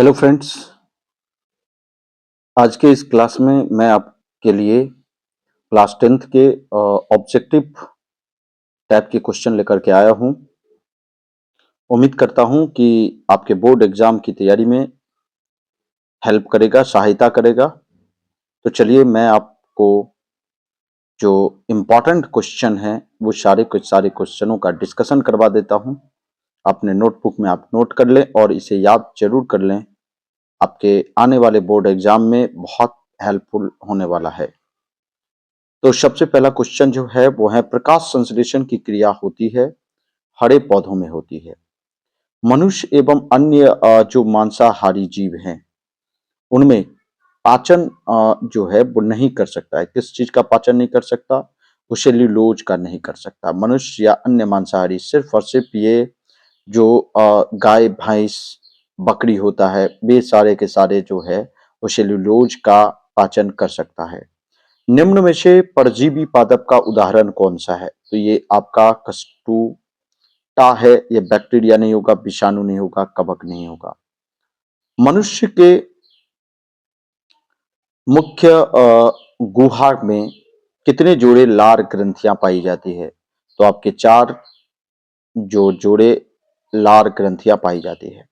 Hello friends. आज के इस क्लास में मैं आपके लिए क्लास 10th के ऑब्जेक्टिव टाइप के क्वेश्चन लेकर के आया हूं। उम्मीद करता हूं कि आपके बोर्ड एग्जाम की तैयारी में हेल्प करेगा, सहायता करेगा। तो चलिए मैं आपको जो इम्पोर्टेंट क्वेश्चन हैं वो सारे कुछ सारे क्वेश्चनों का डिस्कशन करवा देता हूं। अपने नोटबुक में आप नोट कर लें और इसे याद जरूर कर लें। आपके आने वाले बोर्ड एग्जाम में बहुत हेल्पफुल होने वाला है। तो सबसे पहला क्वेश्चन जो है वो है, प्रकाश संश्लेषण की क्रिया होती है हरे पौधों में होती है। मनुष्य एवं अन्य जो मांसाहारी जीव हैं उनमें पाचन जो है वो नहीं कर सकता है। किस चीज का पाचन नहीं कर सकता? वो सेल्यूलोज का नहीं कर सकता। मनुष्य या अन्य मांसाहारी सिर्फ और सिर्फ ये जो गाय भैंस बकरी होता है वे सारे के सारे जो है वो सेल्यूलोज का पाचन कर सकता है। निम्न में से परजीवी पादप का उदाहरण कौन सा है? तो ये आपका कस्टूटा है। ये बैक्टीरिया नहीं होगा, विषाणु नहीं होगा, कवक नहीं होगा। मनुष्य के मुख्य गुहा में कितने जोड़े लार ग्रंथियां पाई जाती है? तो आपके 4 जो जोड़े लार ग्रंथियां पाई जाती है।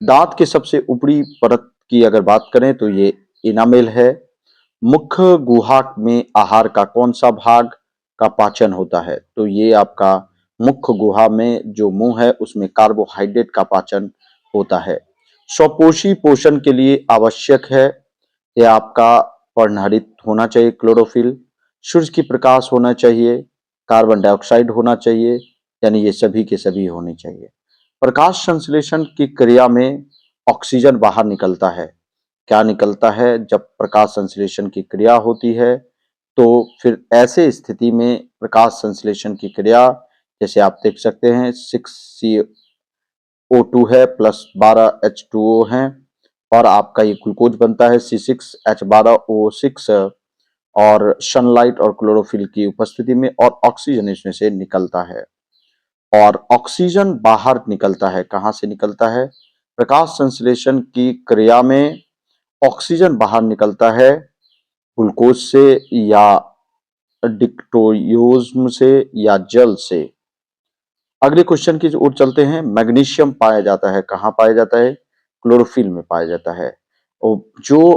दांत के सबसे ऊपरी परत की अगर बात करें तो ये इनामेल है। मुख्य गुहा में आहार का कौन सा भाग का पाचन होता है? तो ये आपका मुख्य गुहा में जो मुंह है उसमें कार्बोहाइड्रेट का पाचन होता है। स्वपोषी पोषण के लिए आवश्यक है यह आपका पर्णहरित होना चाहिए, क्लोरोफिल, सूर्य की प्रकाश होना चाहिए, कार्बन डाइऑक्साइड होना चाहिए, यानी ये सभी के सभी होने चाहिए। प्रकाश संश्लेषण की क्रिया में ऑक्सीजन बाहर निकलता है। क्या निकलता है? जब प्रकाश संश्लेषण की क्रिया होती है तो फिर ऐसे स्थिति में प्रकाश संश्लेषण की क्रिया, जैसे आप देख सकते हैं 6CO2 है प्लस 12H2O है और आपका ये ग्लूकोज बनता है C6H12O6 और सनलाइट और क्लोरोफिल की उपस्थिति में, और ऑक्सीजन इसमें से निकलता है। और ऑक्सीजन बाहर निकलता है। कहाँ से निकलता है? प्रकाश संश्लेषण की क्रिया में ऑक्सीजन बाहर निकलता है ग्लूकोज से या डिक्टोयोज्म से या जल से। अगले क्वेश्चन की ओर चलते हैं। मैग्नीशियम पाया जाता है, कहाँ पाया जाता है? क्लोरोफिल में पाया जाता है। और जो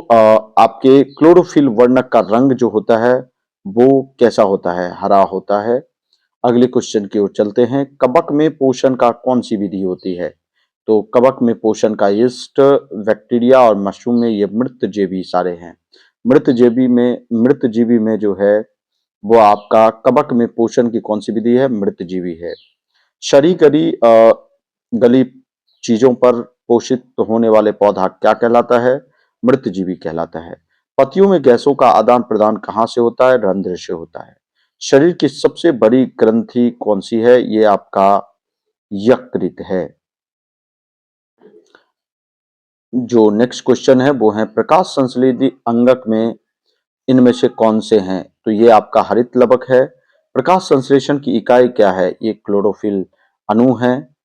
आपके क्लोरोफिल वर्णक का रंग जो होता है वो कैसा होता है? हरा होता है। अगले क्वेश्चन की ओर चलते हैं। कवक में पोषण का कौन सी विधि होती है? तो कवक में पोषण का यीस्ट, बैक्टीरिया और मशरूम में ये मृतजीवी सारे हैं। मृतजीवी में जो है वो आपका कवक में पोषण की कौन सी विधि है? मृतजीवी है। शरीकरी गली चीजों पर पोषित होने वाले पौधा क्या कहलाता है? मृतजीवी कहलाता है। पत्तियों में गैसों का आदान प्रदान कहाँ से होता है? रंध्र से होता है। शरीर की सबसे बड़ी ग्रंथि कौन सी है? ये आपका यकृत है। जो नेक्स्ट क्वेश्चन है वो है, प्रकाश संश्लेषी अंगक में इनमें से कौन से हैं? तो ये आपका हरित लवक है। प्रकाश संश्लेषण की इकाई क्या है? ये क्लोरोफिल अणु है।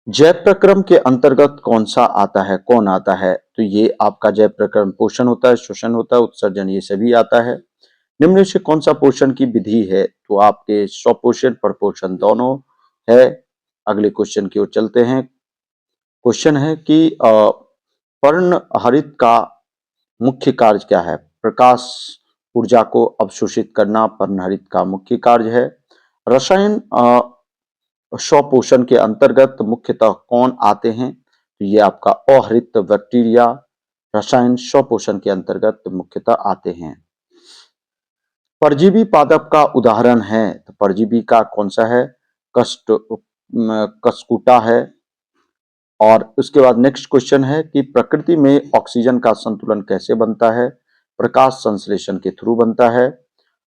जैव प्रक्रम के अंतर्गत कौन सा आता है? कौन आता है? तो ये आपका जैव प्रक्रम पोषण होता है, श्वसन होता है, उत्सर्जन, ये सभी आता है। निम्न से कौन सा पोषण की विधि है? तो आपके स्वपोषण परपोषण दोनों है। अगले क्वेश्चन की ओर चलते हैं। क्वेश्चन है कि पर्ण हरित का मुख्य कार्य क्या है? प्रकाश ऊर्जा को अवशोषित करना पर्णहरित का मुख्य कार्य है। रसायन स्वपोषण के अंतर्गत मुख्यतः कौन आते हैं? तो ये आपका अहरित बैक्टीरिया रसायन स्वपोषण के अंतर्गत मुख्यतः आते हैं। परजीवी पादप का उदाहरण है, तो परजीवी का कौन सा है? कस्कुटा है। और उसके बाद नेक्स्ट क्वेश्चन है कि प्रकृति में ऑक्सीजन का संतुलन कैसे बनता है? प्रकाश संश्लेषण के थ्रू बनता है।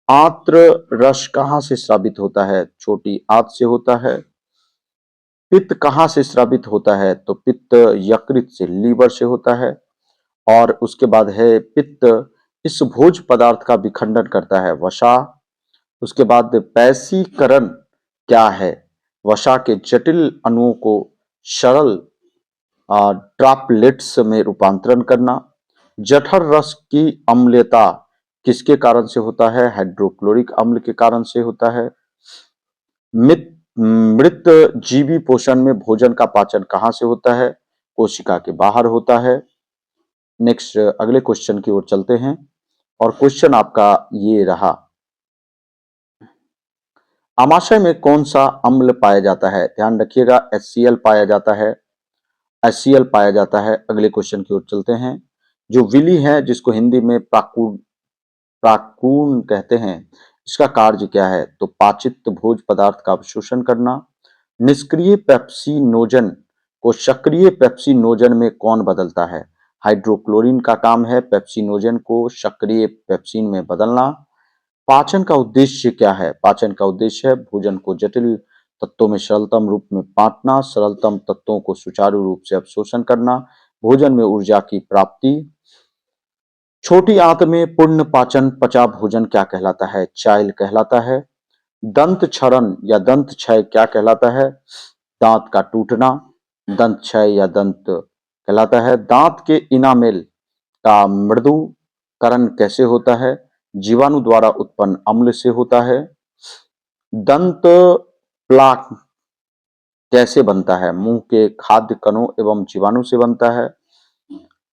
आंत्र रस कहाँ से स्रावित होता है? छोटी आंत से होता है। पित्त कहाँ से स्रावित होता है? तो पित्त यकृत से, लीवर से होता है। और उसके बाद है पित्त इस भोज पदार्थ का विखंडन करता है, वसा। उसके बाद पैसीकरण क्या है? वसा के जटिल अणुओं को सरल ड्रॉपलेट्स में रूपांतरण करना। जठर रस की अम्लता किसके कारण से होता है? हाइड्रोक्लोरिक अम्ल के कारण से होता है। मृत जीवी पोषण में भोजन का पाचन कहाँ से होता है? कोशिका के बाहर होता है। नेक्स्ट अगले क्वेश्चन की ओर चलते हैं और क्वेश्चन आपका ये रहा, आमाशय में कौन सा अम्ल पाया जाता है? ध्यान रखिएगा, HCl पाया जाता है, HCl पाया जाता है। अगले क्वेश्चन की ओर चलते हैं। जो विली है, जिसको हिंदी में प्राकून कहते हैं, इसका कार्य क्या है? तो पाचित भोज पदार्थ का अवशोषण करना। निष्क्रिय पेप्सिनोजन को सक्रिय पेप्सिनोजन में कौन बदलता है? हाइड्रोक्लोरीन का काम है पेप्सिनोजन को सक्रिय पेप्सिन में बदलना। पाचन का उद्देश्य क्या है? पाचन का उद्देश्य है भोजन को जटिल तत्वों में सरलतम रूप में बांटना, सरलतम तत्वों को सुचारू रूप से अवशोषण करना, भोजन में ऊर्जा की प्राप्ति। छोटी आंत में पूर्ण पाचन पचा भोजन क्या कहलाता है? चाइल कहलाता है। दंत क्षरण या दंत क्षय क्या कहलाता है? दांत का टूटना दंत क्षय या दंत कहलाता है। दांत के इनामेल का मृदुकरण कैसे होता है? जीवाणु द्वारा उत्पन्न अम्ल से होता है। दंत प्लाक कैसे बनता है? मुंह के खाद्य कणों एवं जीवाणु से बनता है।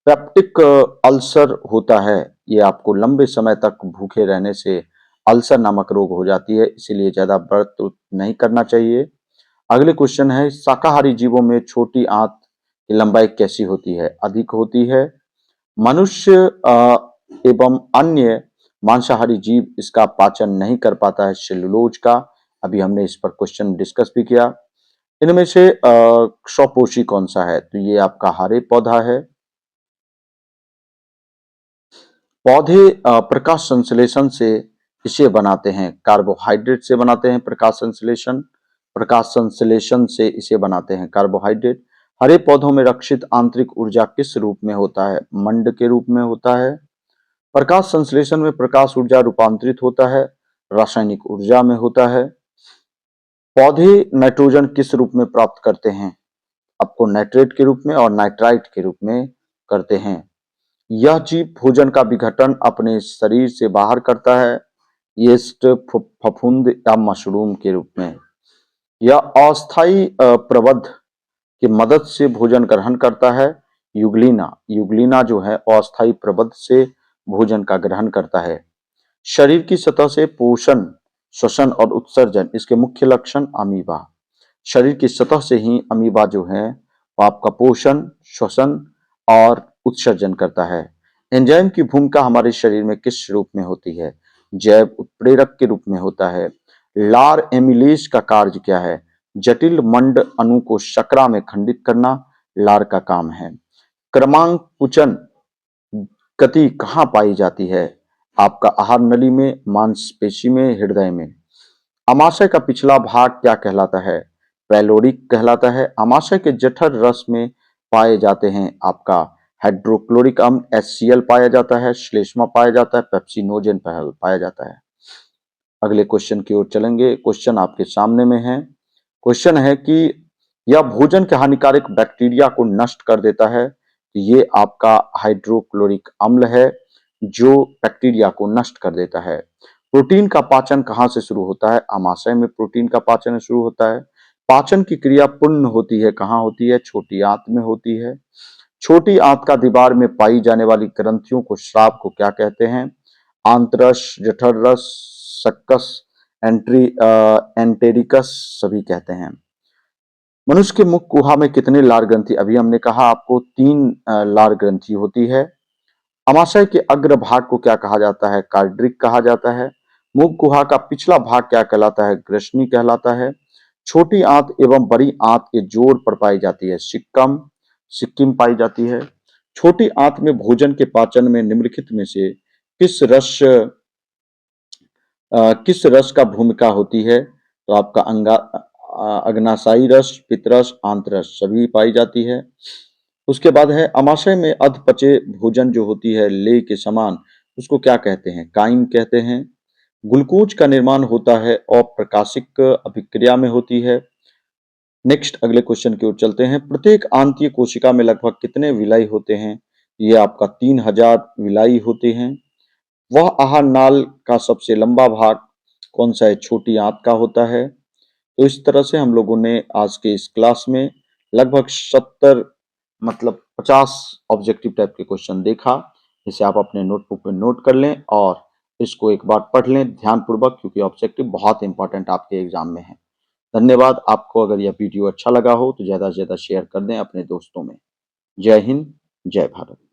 पेप्टिक अल्सर होता है, ये आपको लंबे समय तक भूखे रहने से अल्सर नामक रोग हो जाती है, इसीलिए ज्यादा व्रत नहीं करना चाहिए। अगले क्वेश्चन है, शाकाहारी जीवों में छोटी आंत की लंबाई कैसी होती है? अधिक होती है। मनुष्य एवं अन्य मांसाहारी जीव इसका पाचन नहीं कर पाता है, सेलुलोज का। अभी हमने इस पर क्वेश्चन डिस्कस भी किया। इनमें से स्वपोषी कौन सा है? तो ये आपका हरे पौधा है। पौधे प्रकाश संश्लेषण से इसे बनाते हैं, कार्बोहाइड्रेट से बनाते हैं। प्रकाश संश्लेषण से इसे बनाते हैं कार्बोहाइड्रेट। हरे पौधों में रक्षित आंतरिक ऊर्जा किस रूप में होता है? मंड के रूप में होता है। प्रकाश संश्लेषण में प्रकाश ऊर्जा रूपांतरित होता है, रासायनिक ऊर्जा में होता है। पौधे नाइट्रोजन किस रूप में प्राप्त करते हैं? आपको नाइट्रेट के रूप में और नाइट्राइट के रूप में करते हैं। यह जीव भोजन का विघटन अपने शरीर से बाहर करता है, यीस्ट, फफूंद या मशरूम के रूप में। यह अस्थायी प्रबंध की मदद से भोजन ग्रहण करता है, युग्लिना जो है अस्थायी प्रबंध से भोजन का ग्रहण करता है। शरीर की सतह से पोषण, श्वसन और उत्सर्जन इसके मुख्य लक्षण। अमीबा शरीर की सतह से ही अमीबा जो है वो आपका पोषण, श्वसन और उत्सर्जन करता है। एंजाइम की भूमिका हमारे शरीर में किस रूप में होती है? जैव उत्प्रेरक के रूप में होता है। लार एमिलेज का कार्य क्या है? जटिल मंड अणु को शकरा में खंडित करना लार का काम है। क्रमांकुचन गति कहाँ पाई जाती है? आपका आहार नली में, मांसपेशी में, हृदय में। अमाशय का पिछला भाग क्या कहलाता है? पैलोरिक कहलाता है। अमाशय के जठर रस में पाए जाते हैं आपका हाइड्रोक्लोरिक अम्ल HCl पाया जाता है, श्लेष्मा पाया जाता है, पेप्सिनोजन पाया जाता है। अगले क्वेश्चन की ओर चलेंगे। क्वेश्चन आपके सामने में है। क्वेश्चन है कि यह भोजन के हानिकारक बैक्टीरिया को नष्ट कर देता है। ये आपका हाइड्रोक्लोरिक अम्ल है जो बैक्टीरिया को नष्ट कर देता है। प्रोटीन का पाचन कहाँ से शुरू होता है? आमाशय में प्रोटीन का पाचन शुरू होता है। पाचन की क्रिया पूर्ण होती है कहाँ होती है? छोटी आंत में होती है। छोटी आंत का दीवार में पाई जाने वाली ग्रंथियों को, स्राव को क्या कहते हैं? आंतरस, जठररस, सक्कस, एंटेरिकस सभी कहते हैं। मनुष्य के मुख गुहा में कितने लार ग्रंथि? अभी हमने कहा आपको 3 लार ग्रंथि होती है। अमाशय के अग्र भाग को क्या कहा जाता है? कार्डिक कहा जाता है। मुख गुहा का पिछला भाग क्या कहलाता है? ग्रसनी कहलाता है। छोटी आंत एवं बड़ी आंत के जोड़ पर पाई जाती है सिक्किम पाई जाती है। छोटी आंत में भोजन के पाचन में निम्नलिखित में से किस रस का भूमिका होती है? तो आपका अग्नाशयी रस, पित्तरस, आंतरस सभी पाई जाती है। उसके बाद है अमाशय में अधपचे भोजन जो होती है ले के समान, उसको क्या कहते हैं? काइम कहते हैं। ग्लूकोज का निर्माण होता है अप्रकाशिक अभिक्रिया में होती है। नेक्स्ट अगले क्वेश्चन की ओर चलते हैं। प्रत्येक आंतीय कोशिका में लगभग कितने विलाई होते हैं? ये आपका 3000 विलाई होते हैं। वह आहार नाल का सबसे लंबा भाग कौन सा है? छोटी आंत का होता है। तो इस तरह से हम लोगों ने आज के इस क्लास में लगभग 70 मतलब 50 ऑब्जेक्टिव टाइप के क्वेश्चन देखा। इसे आप अपने नोटबुक में नोट कर लें और इसको एक बार पढ़ लें ध्यानपूर्वक, क्योंकि ऑब्जेक्टिव बहुत इंपॉर्टेंट आपके एग्जाम में है। धन्यवाद। आपको अगर यह वीडियो अच्छा लगा हो तो ज़्यादा से ज़्यादा शेयर कर दें अपने दोस्तों में। जय हिंद, जय भारत।